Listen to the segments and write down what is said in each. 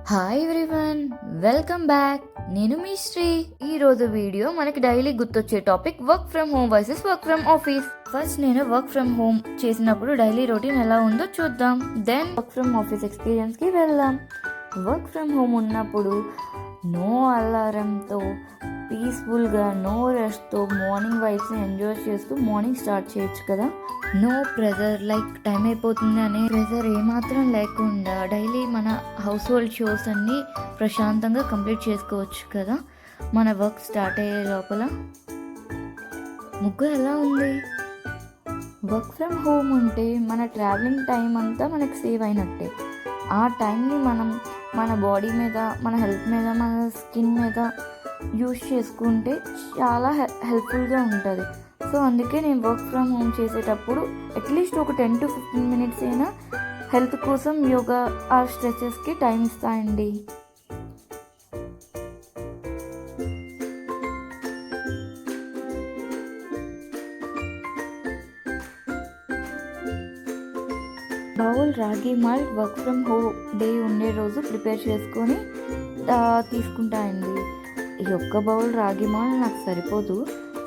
Hi everyone, welcome back. నేను మీ శ్రీ. ఈ రోజు వీడియో మనకి డైలీ గుర్తొచ్చే topic work from home versus work from office. First నేను వర్క్ ఫ్రమ్ హోమ్ చేసినప్పుడు డైలీ రొటీన్ ఎలా ఉందో చూద్దాం. Then work from office experience కి వెళ్దాం. వర్క్ ఫ్రమ్ హోమ్ ఉన్నప్పుడు నో అలారంతో పీస్ఫుల్గా నో రెస్ట్తో మార్నింగ్ వైబ్స్ని ఎంజాయ్ చేస్తూ మార్నింగ్ స్టార్ట్ చేయొచ్చు కదా. నో ప్రెజర్, లైక్ టైం అయిపోతుంది అనే ప్రెజర్ ఏమాత్రం లేకుండా డైలీ మన హౌస్ హోల్డ్ షోస్ అన్నీ ప్రశాంతంగా కంప్లీట్ చేసుకోవచ్చు కదా మన వర్క్ స్టార్ట్ అయ్యే లోపల. ముగ్గు ఎలా ఉంది? వర్క్ ఫ్రమ్ హోమ్ ఉంటే మన ట్రావెలింగ్ టైం అంతా మనకు సేవ్ అయినట్టే. ఆ టైంని మనం మన బాడీ మీద, మన హెల్త్ మీద, మన స్కిన్ మీద యూస్ చేసుకుంటే చాలా హెల్ప్ఫుల్గా ఉంటుంది. సో అందుకే నేను వర్క్ ఫ్రమ్ హోమ్ చేసేటప్పుడు అట్లీస్ట్ ఒక 10 to 15 minutes అయినా హెల్త్ కోసం యోగా ఆర్ స్ట్రెచెస్కి టైం ఇస్తాయండి. బౌల్ రాగి malt work from home day ఉండే రోజు ప్రిపేర్ చేసుకొని తీసుకుంటానండి. ఈ ఒక్క బౌల్ రాగి మాల్ట్ నాకు సరిపోదు.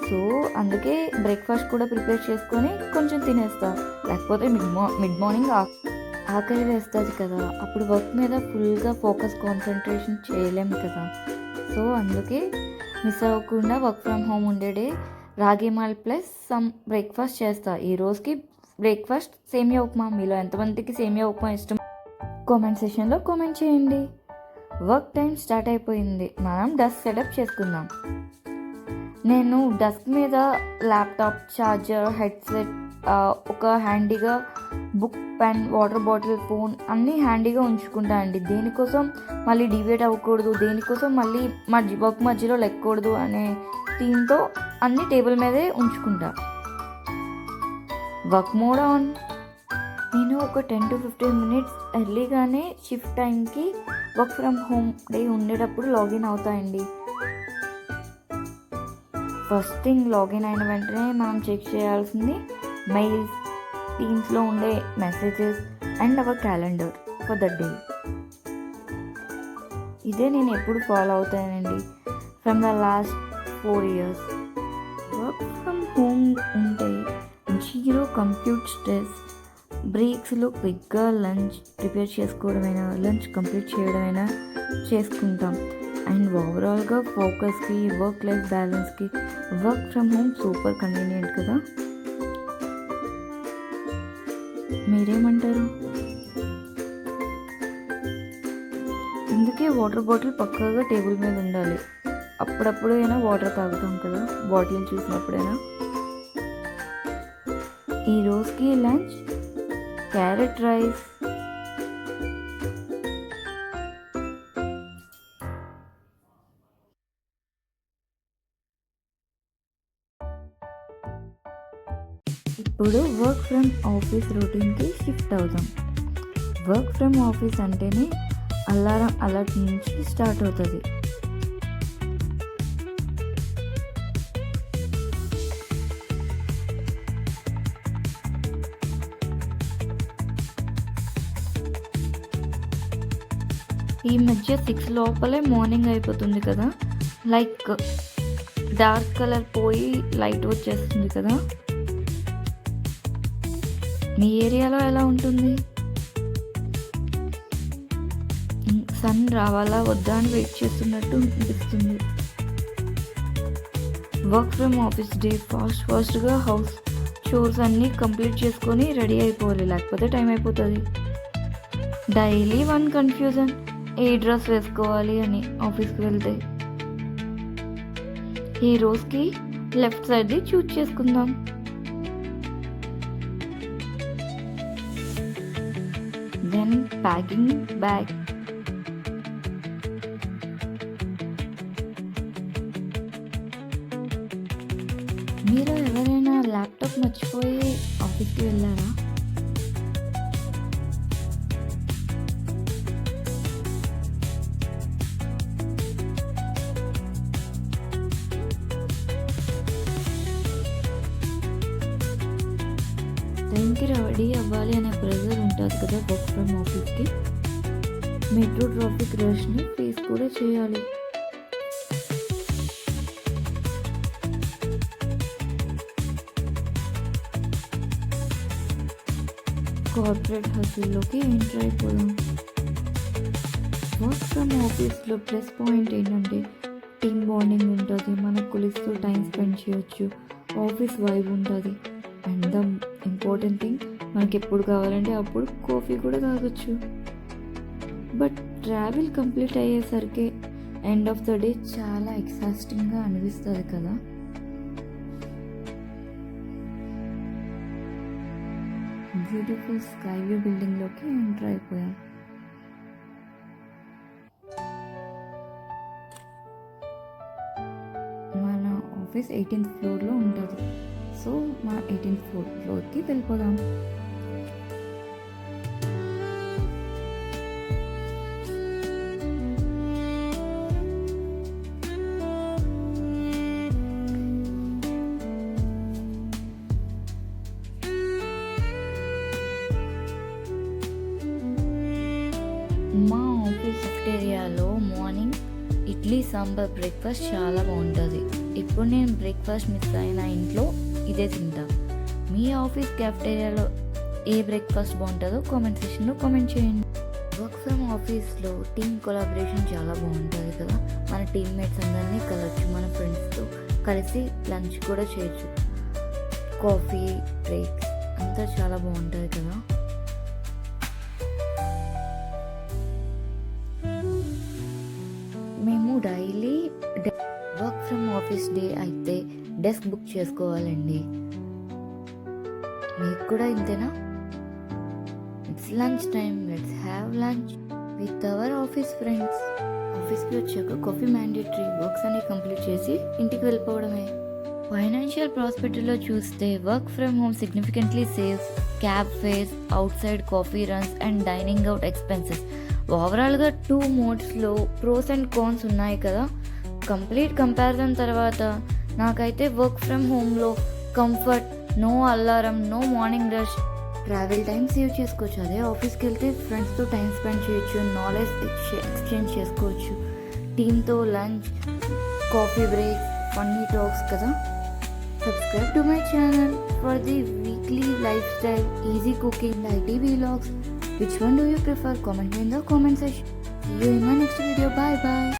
సో అందుకే బ్రేక్ఫాస్ట్ కూడా ప్రిపేర్ చేసుకొని కొంచెం తినేస్తా. లేకపోతే మిడ్ మార్నింగ్ ఆకలి వేస్తుంది కదా, అప్పుడు వర్క్ మీద ఫుల్గా ఫోకస్ కాన్సన్ట్రేషన్ చేయలేము కదా. సో అందుకే మిస్ అవ్వకుండా వర్క్ ఫ్రమ్ హోమ్ ఉండే డే రాగి మాల్ట్ ప్లస్ సమ్ బ్రేక్ఫాస్ట్ చేస్తా. ఈ రోజుకి బ్రేక్ఫాస్ట్ సేమియా ఉప్మా. మీలో ఎంతమందికి సేమియా ఉప్మా ఇష్టం కామెంట్ సెషన్లో కామెంట్ చేయండి. వర్క్ టైం స్టార్ట్ అయిపోయింది. మనం డెస్క్ సెటప్ చేసుకుందాం. నేను డెస్క్ మీద ల్యాప్టాప్, ఛార్జర్, హెడ్సెట్, ఒక హ్యాండీగా book, pen, water bottle, phone అన్నీ హ్యాండీగా ఉంచుకుంటా అండి. దేనికోసం మళ్ళీ డివేట్ అవ్వకూడదు, దేనికోసం మళ్ళీ వర్క్ మధ్యలో లెక్కకూడదు అనే థీమ్తో అన్నీ టేబుల్ మీదే ఉంచుకుంటా. Work mode on. నేను ఒక 10 to 15 minutes ఎర్లీగానే షిఫ్ట్ టైంకి వర్క్ ఫ్రమ్ హోమ్ డే ఉండేటప్పుడు లాగిన్ అవుతాయండి. ఫస్ట్ థింగ్ లాగిన్ అయిన వెంటనే మనం చెక్ చేయాల్సింది మెయిల్స్, టీమ్స్లో ఉండే messages and our calendar for the day. ఇదే నేను ఎప్పుడు ఫాలో అవుతానండి from the last 4 years. Work from home ఉంటే జీరో కంప్యూట్ స్ట్రెస్. బ్రేక్స్లో క్విక్గా లంచ్ ప్రిపేర్ చేసుకోవడమైనా, లంచ్ కంప్లీట్ చేయడమైనా చేసుకుంటాం. అండ్ ఓవరాల్గా ఫోకస్కి, వర్క్ లైఫ్ బ్యాలెన్స్కి work from home super convenient కదా. మీరేమంటారు? అందుకే వాటర్ బాటిల్ పక్కాగా టేబుల్ మీద ఉండాలి. అప్పుడప్పుడైనా వాటర్ తాగుతాం కదా బాటిల్ చూసినప్పుడైనా. ఈ రోజుకి లంచ్ క్యారెట్ రైస్, ఇప్పుడు వర్క్ ఫ్రమ్ ఆఫీస్ రొటీన్కి షిఫ్ట్ అవుతాం. వర్క్ ఫ్రమ్ ఆఫీస్ అంటేనే అలారం అలర్ట్ నుంచి స్టార్ట్ అవుతుంది. ఈ మధ్య 6 లోపలే మార్నింగ్ అయిపోతుంది కదా, లైక్ డార్క్ కలర్ పోయి లైట్ వచ్చేస్తుంది కదా. మీ ఏరియాలో ఎలా ఉంటుంది? సన్ రావాలా వద్దా అని వెయిట్ చేస్తున్నట్టు అనిపిస్తుంది. వర్క్ ఫ్రమ్ ఆఫీస్ డే ఫాస్ట్గా హౌస్ షోర్స్ అన్నీ కంప్లీట్ చేసుకొని రెడీ అయిపోవాలి, లేకపోతే టైం అయిపోతుంది. డైలీ వన్ కన్ఫ్యూజన్, ఏ డ్రెస్ వేసుకోవాలి అని ఆఫీస్కి వెళ్తే. ఈ రోజుకి లెఫ్ట్ సైడ్ది చూజ్ చేసుకుందాం. Then packing bag. మీరు ఎవరైనా ల్యాప్టాప్ మర్చిపోయి ఆఫీస్కి వెళ్ళారా? టైంకి రెడీ అవ్వాలి అనే ప్రెజర్ ఉంటుంది కదా వర్క్ ఫ్రమ్ ఆఫీస్కి. మెట్రో ట్రాఫిక్ రష్ని ఫేస్ కూడా చేయాలి. కార్పొరేట్ హసిల్లోకి ఎంటర్ అయిపోదాం. వర్క్ ఫ్రమ్ ఆఫీస్లో ప్లస్ పాయింట్ ఏంటంటే టీమ్ బాండింగ్ ఉంటుంది, మన కొలీగ్స్తో టైం స్పెండ్ చేయొచ్చు, ఆఫీస్ వైబ్ ఉంటుంది. అండ్ ద ఇంపార్టెంట్ థింగ్, మనకి ఎప్పుడు కావాలంటే అప్పుడు కాఫీ కూడా తాగొచ్చు. బట్ ట్రావెల్ కంప్లీట్ అయ్యేసరికి ఎండ్ ఆఫ్ ద డే చాలా ఎక్సాస్టింగ్గా అనిపిస్తుంది కదా. బ్యూటిఫుల్ స్కై వ్యూ బిల్డింగ్లోకి ఎంటర్ అయిపోయాం. మన ఆఫీస్ 18th ఫ్లోర్లో ఉంటుంది. సో మన 18th ఫ్లోర్కి వెళ్ళిపోదాం. మా ఆఫీస్ ఏరియాలో మార్నింగ్ ఇడ్లీ సాంబార్ బ్రేక్ఫాస్ట్ చాలా బాగుంటుంది. ఇప్పుడు నేను బ్రేక్ఫాస్ట్ మిస్ అయిన ఇంట్లో ఇదే తింటా. మీ ఆఫీస్ క్యాఫ్టేరియాలో ఏ బ్రేక్ఫాస్ట్ బాగుంటుందో కామెంట్ సెక్షన్లో కామెంట్ చేయండి. వర్క్ ఫ్రమ్ ఆఫీస్లో టీమ్ కొలాబరేషన్ చాలా బాగుంటుంది కదా. మన టీమ్మేట్స్ అందరినీ కలవచ్చు, మన ఫ్రెండ్స్తో కలిసి లంచ్ కూడా చేయొచ్చు. కాఫీ బ్రేక్ అంతా చాలా బాగుంటుంది కదా. మేము daily work from office day అయితే డెస్క్ బుక్ చేసుకోవాలండి. మీకు కూడా ఇంతేనా? It's lunch time, let's have lunch with our office friends. ఆఫీస్కి వచ్చాక కాఫీ మ్యాండేటరీ, వర్క్స్ అన్ని కంప్లీట్ చేసి ఇంటికి వెళ్ళిపోవడమే. ఫైనాన్షియల్ ప్రాస్పెక్టివ్లో చూస్తే work from home significantly saves cab fares, out side coffee runs and dining out expenses. ఓవరాల్గా 2 మోడ్స్లో ప్రోస్ అండ్ కాన్స్ ఉన్నాయి కదా. కంప్లీట్ కంపారిజన్ తర్వాత నాకైతే వర్క్ ఫ్రమ్ హోమ్లో comfort, no alarm, no morning rush, travel time save చేసుకోవచ్చు. అదే ఆఫీస్కి వెళ్తే ఫ్రెండ్స్తో టైం స్పెండ్ చేయొచ్చు, నాలెడ్జ్ ఎక్స్చేంజ్ చేసుకోవచ్చు, టీమ్తో lunch, coffee breaks, funny talks కదా. Subscribe to my channel for the weekly lifestyle, easy cooking, IT vlogs. Which one do you prefer? Comment in the comment section. See you in my next video. Bye bye.